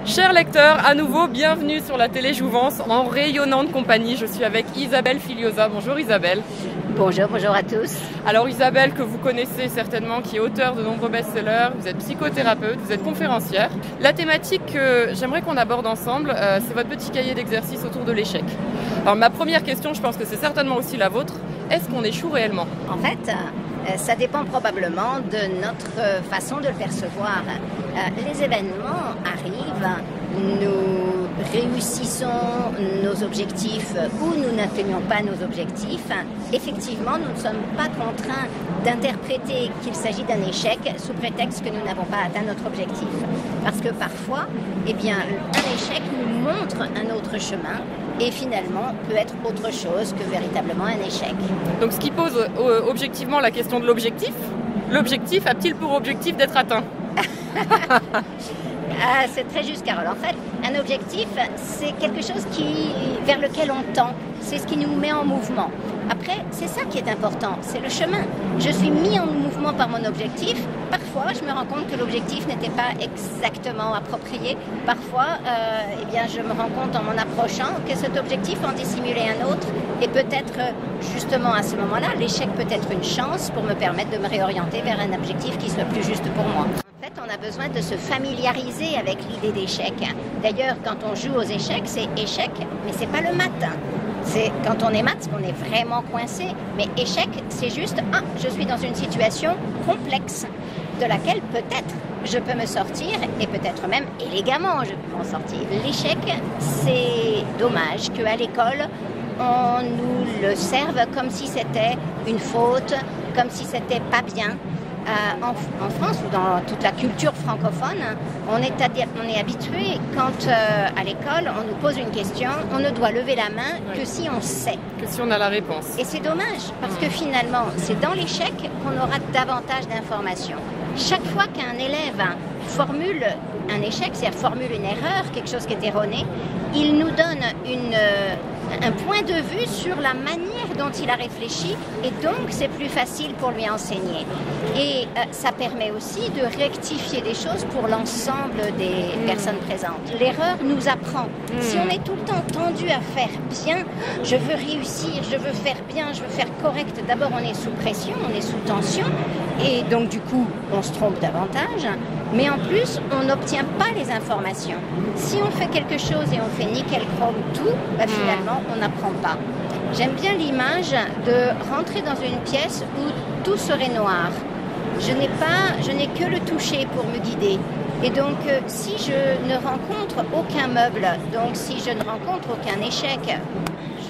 Chers lecteurs, à nouveau, bienvenue sur la télé Jouvence en rayonnante compagnie. Je suis avec Isabelle Filiosa. Bonjour Isabelle. Bonjour à tous. Alors Isabelle, que vous connaissez certainement, qui est auteure de nombreux best-sellers, vous êtes psychothérapeute, vous êtes conférencière. La thématique que j'aimerais qu'on aborde ensemble, c'est votre petit cahier d'exercice autour de l'échec. Alors ma première question, je pense que c'est certainement aussi la vôtre, est-ce qu'on échoue réellement? En fait, ça dépend probablement de notre façon de le percevoir. Les événements arrivent, nous réussissons nos objectifs ou nous n'atteignons pas nos objectifs. Effectivement, nous ne sommes pas contraints d'interpréter qu'il s'agit d'un échec sous prétexte que nous n'avons pas atteint notre objectif. Parce que parfois, un échec nous montre un autre chemin et finalement peut être autre chose que véritablement un échec. Donc ce qui pose objectivement la question de l'objectif, l'objectif a-t-il pour objectif d'être atteint? C'est très juste, Carole. En fait, un objectif, c'est quelque chose vers lequel on tend. C'est ce qui nous met en mouvement. Après, c'est ça qui est important, c'est le chemin. Je suis mis en mouvement par mon objectif. Parfois, je me rends compte que l'objectif n'était pas exactement approprié. Parfois, je me rends compte en m'en approchant que cet objectif en dissimulait un autre. Et peut-être, justement, à ce moment-là, l'échec peut être une chance pour me permettre de me réorienter vers un objectif qui soit plus juste pour moi. En fait, on a besoin de se familiariser avec l'idée d'échec. D'ailleurs, quand on joue aux échecs, c'est échec, mais c'est pas le mat. C'est quand on est mat qu'on est vraiment coincé. Mais échec, c'est juste je suis dans une situation complexe de laquelle peut-être je peux me sortir et peut-être même élégamment je peux m'en sortir. L'échec, c'est dommage qu'à l'école, on nous le serve comme si c'était une faute, comme si c'était pas bien. En France ou dans toute la culture francophone, on est habitué quand à l'école on nous pose une question, on ne doit lever la main que si on sait. Que si on a la réponse. Et c'est dommage parce que finalement c'est dans l'échec qu'on aura davantage d'informations. Chaque fois qu'un élève formule un échec, c'est-à-dire formule une erreur, quelque chose qui est erroné, il nous donne un point de vue sur la manière dont il a réfléchi et donc c'est plus facile pour lui enseigner. Et ça permet aussi de rectifier des choses pour l'ensemble des personnes présentes. L'erreur nous apprend. Si on est tout le temps tendu à faire bien, je veux réussir, je veux faire bien, je veux faire correct, d'abord on est sous pression, on est sous tension et donc du coup on se trompe davantage. Mais en plus, on n'obtient pas les informations. Si on fait quelque chose et on fait nickel chrome tout, finalement, on n'apprend pas. J'aime bien l'image de rentrer dans une pièce où tout serait noir. Je n'ai que le toucher pour me guider. Et donc, si je ne rencontre aucun meuble, donc si je ne rencontre aucun échec,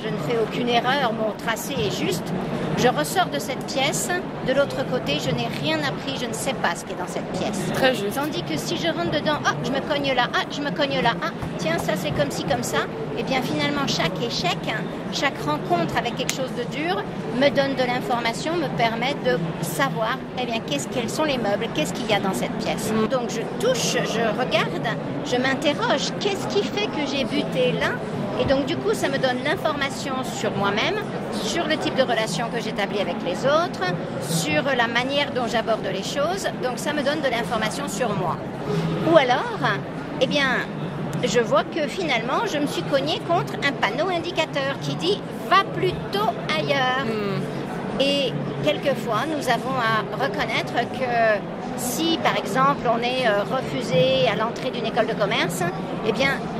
je ne fais aucune erreur, mon tracé est juste, je ressors de cette pièce, de l'autre côté, je n'ai rien appris, je ne sais pas ce qui est dans cette pièce. Très juste. Tandis que si je rentre dedans, je me cogne là, je me cogne là, tiens, ça c'est comme ci, comme ça, et bien finalement chaque échec, chaque rencontre avec quelque chose de dur me donne de l'information, me permet de savoir quels sont les meubles, qu'est-ce qu'il y a dans cette pièce. Donc je touche, je regarde, je m'interroge, qu'est-ce qui fait que j'ai buté là? Et donc du coup, ça me donne l'information sur moi-même, sur le type de relation que j'établis avec les autres, sur la manière dont j'aborde les choses. Donc ça me donne de l'information sur moi. Ou alors, je vois que finalement, je me suis cognée contre un panneau indicateur qui dit « va plutôt ailleurs ». Et quelquefois, nous avons à reconnaître que si, par exemple, on est refusé à l'entrée d'une école de commerce,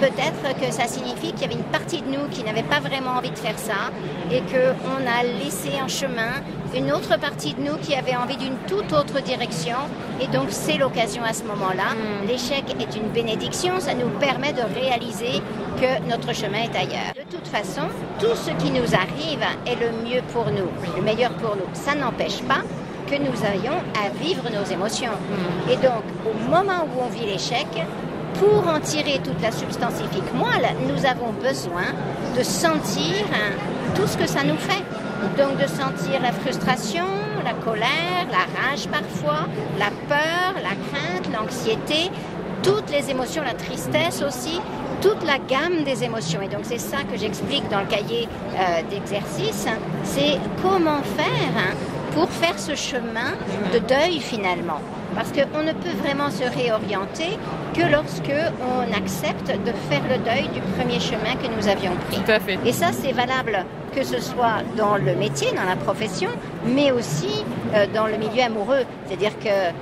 peut-être que ça signifie qu'il y avait une partie de nous qui n'avait pas vraiment envie de faire ça et qu'on a laissé en chemin une autre partie de nous qui avait envie d'une toute autre direction. Et donc, c'est l'occasion à ce moment-là. L'échec est une bénédiction, ça nous permet de réaliser que notre chemin est ailleurs. De toute façon, tout ce qui nous arrive est le mieux pour nous, le meilleur pour nous. Ça n'empêche pas que nous ayons à vivre nos émotions. Et donc, au moment où on vit l'échec, pour en tirer toute la substantifique moelle, nous avons besoin de sentir tout ce que ça nous fait. Donc de sentir la frustration, la colère, la rage parfois, la peur, la crainte, l'anxiété, toutes les émotions, la tristesse aussi, toute la gamme des émotions. Et donc c'est ça que j'explique dans le cahier d'exercice, c'est comment faire pour faire ce chemin de deuil finalement. Parce qu'on ne peut vraiment se réorienter que lorsque on accepte de faire le deuil du premier chemin que nous avions pris. Tout à fait. Et ça, c'est valable que ce soit dans le métier, dans la profession, mais aussi dans le milieu amoureux. C'est-à-dire que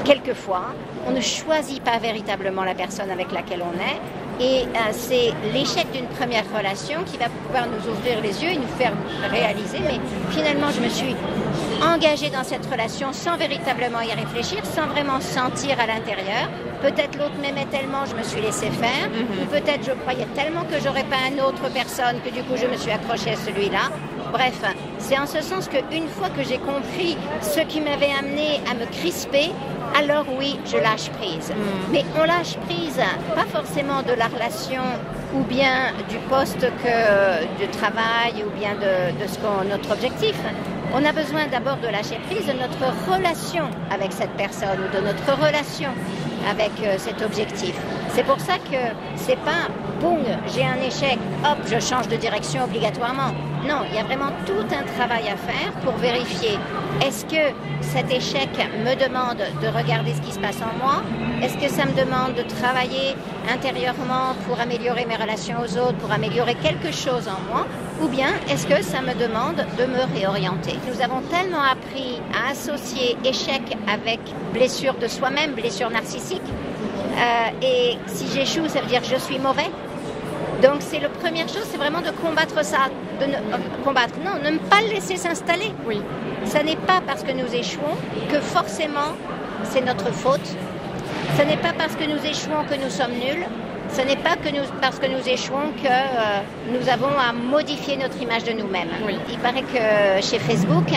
quelquefois, on ne choisit pas véritablement la personne avec laquelle on est. Et c'est l'échec d'une première relation qui va pouvoir nous ouvrir les yeux et nous faire réaliser, mais finalement je me suis engagée dans cette relation sans véritablement y réfléchir, sans vraiment sentir à l'intérieur. Peut-être l'autre m'aimait tellement, je me suis laissée faire, ou peut-être je croyais tellement que j'aurais pas une autre personne que du coup je me suis accrochée à celui-là. Bref, c'est en ce sens qu'une fois que j'ai compris ce qui m'avait amené à me crisper, alors oui, je lâche prise. Mais on lâche prise, pas forcément de la relation ou bien du poste du travail ou bien de notre objectif. On a besoin d'abord de lâcher prise de notre relation avec cette personne ou de notre relation avec cet objectif. C'est pour ça que c'est pas boum, j'ai un échec, hop, je change de direction obligatoirement. Non, il y a vraiment tout un travail à faire pour vérifier est-ce que cet échec me demande de regarder ce qui se passe en moi? Est-ce que ça me demande de travailler intérieurement pour améliorer mes relations aux autres, pour améliorer quelque chose en moi? Ou bien est-ce que ça me demande de me réorienter? Nous avons tellement appris à associer échec avec blessure de soi-même, blessure narcissique. Et si j'échoue, ça veut dire que je suis mauvais. Donc c'est la première chose, c'est vraiment de combattre ça, ne pas le laisser s'installer. Oui. Ce n'est pas parce que nous échouons que forcément c'est notre faute. Ce n'est pas parce que nous échouons que nous sommes nuls. Ce n'est pas parce que nous échouons que nous avons à modifier notre image de nous-mêmes. Oui. Il paraît que chez Facebook,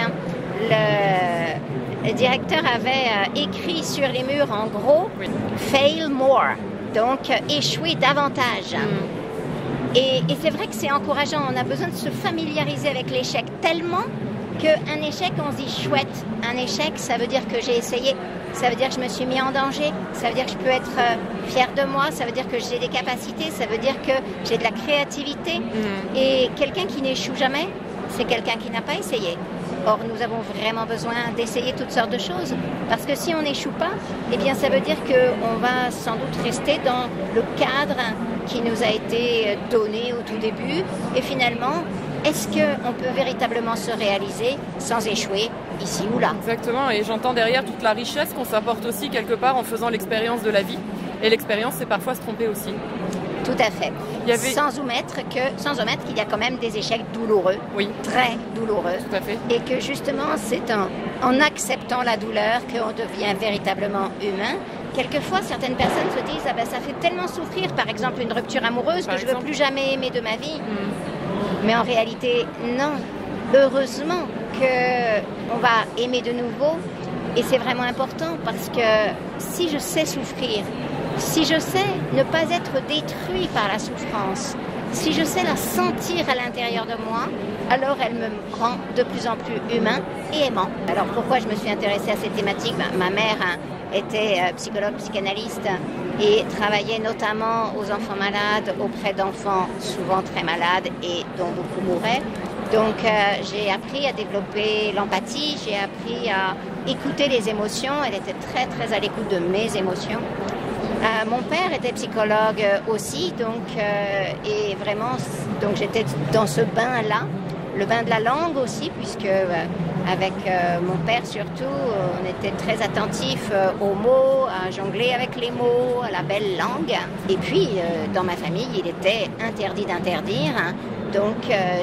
le directeur avait écrit sur les murs en gros « fail more », donc échouer davantage. Et c'est vrai que c'est encourageant, on a besoin de se familiariser avec l'échec tellement qu'un échec, on se dit chouette, un échec, ça veut dire que j'ai essayé, ça veut dire que je me suis mis en danger, ça veut dire que je peux être fière de moi, ça veut dire que j'ai des capacités, ça veut dire que j'ai de la créativité. Et quelqu'un qui n'échoue jamais, c'est quelqu'un qui n'a pas essayé. Or, nous avons vraiment besoin d'essayer toutes sortes de choses. Parce que si on n'échoue pas, eh bien, ça veut dire qu'on va sans doute rester dans le cadre qui nous a été donné au tout début. Et finalement, est-ce qu'on peut véritablement se réaliser sans échouer ici ou là? Exactement, et j'entends derrière toute la richesse qu'on s'apporte aussi quelque part en faisant l'expérience de la vie. Et l'expérience, c'est parfois se tromper aussi. Tout à fait. Sans omettre qu'il y a quand même des échecs douloureux, très douloureux. Tout à fait. Et que justement, c'est en acceptant la douleur qu'on devient véritablement humain. Quelquefois, certaines personnes se disent « Ah ben, ça fait tellement souffrir, par exemple, une rupture amoureuse que je ne veux plus jamais aimer de ma vie. Mais en réalité, non. Heureusement qu'on va aimer de nouveau. Et c'est vraiment important parce que si je sais souffrir, si je sais ne pas être détruit par la souffrance, si je sais la sentir à l'intérieur de moi, alors elle me rend de plus en plus humain et aimant. Alors pourquoi je me suis intéressée à cette thématique? Ma mère était psychologue, psychanalyste et travaillait notamment aux enfants malades, auprès d'enfants souvent très malades et dont beaucoup mouraient. Donc j'ai appris à développer l'empathie, j'ai appris à écouter les émotions. Elle était très très à l'écoute de mes émotions. Mon père était psychologue aussi, et vraiment, donc j'étais dans ce bain-là, le bain de la langue aussi, puisque avec mon père surtout, on était très attentifs aux mots, à jongler avec les mots, à la belle langue. Et puis, dans ma famille, il était interdit d'interdire, donc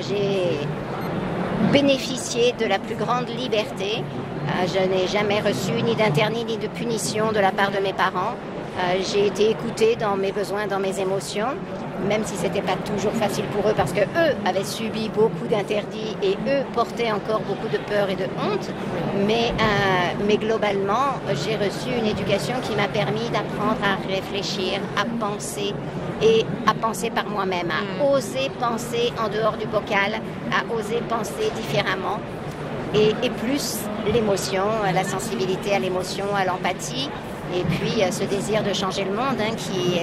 j'ai bénéficié de la plus grande liberté. Je n'ai jamais reçu ni d'interdit ni de punition de la part de mes parents. J'ai été écoutée dans mes besoins, dans mes émotions, même si c'était pas toujours facile pour eux parce que eux avaient subi beaucoup d'interdits et eux portaient encore beaucoup de peur et de honte. Mais globalement, j'ai reçu une éducation qui m'a permis d'apprendre à réfléchir, à penser et à penser par moi-même, à oser penser en dehors du bocal, à oser penser différemment. Et plus l'émotion, la sensibilité à l'émotion, à l'empathie. Et puis ce désir de changer le monde qui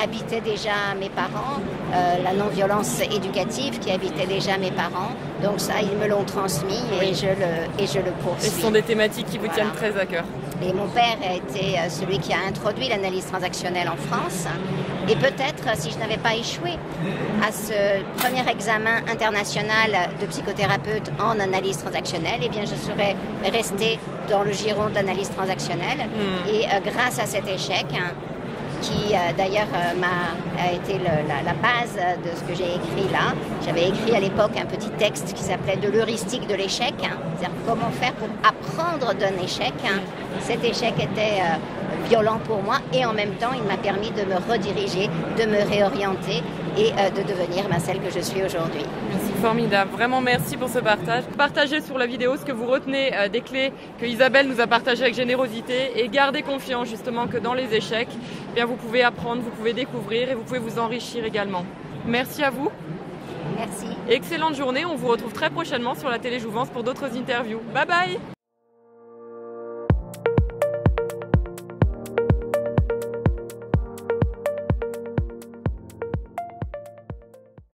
habitait déjà mes parents, la non-violence éducative qui habitait déjà mes parents. Donc ça, ils me l'ont transmis et je le poursuis. Et ce sont des thématiques qui vous tiennent très à cœur. Et mon père a été celui qui a introduit l'analyse transactionnelle en France. Et peut-être, si je n'avais pas échoué à ce premier examen international de psychothérapeute en analyse transactionnelle, eh bien, je serais restée dans le giron d'analyse transactionnelle. Et grâce à cet échec, qui d'ailleurs a été la base de ce que j'ai écrit là. J'avais écrit à l'époque un petit texte qui s'appelait « De l'heuristique de l'échec », c'est-à-dire comment faire pour apprendre d'un échec. Cet échec était violent pour moi et en même temps il m'a permis de me rediriger, de me réorienter et de devenir celle que je suis aujourd'hui. C'est formidable, vraiment merci pour ce partage. Partagez sur la vidéo ce que vous retenez des clés que Isabelle nous a partagées avec générosité et gardez confiance justement que dans les échecs, eh bien, vous pouvez apprendre, vous pouvez découvrir et vous pouvez vous enrichir également. Merci à vous. Merci. Excellente journée, on vous retrouve très prochainement sur la télé Jouvence pour d'autres interviews. Bye bye.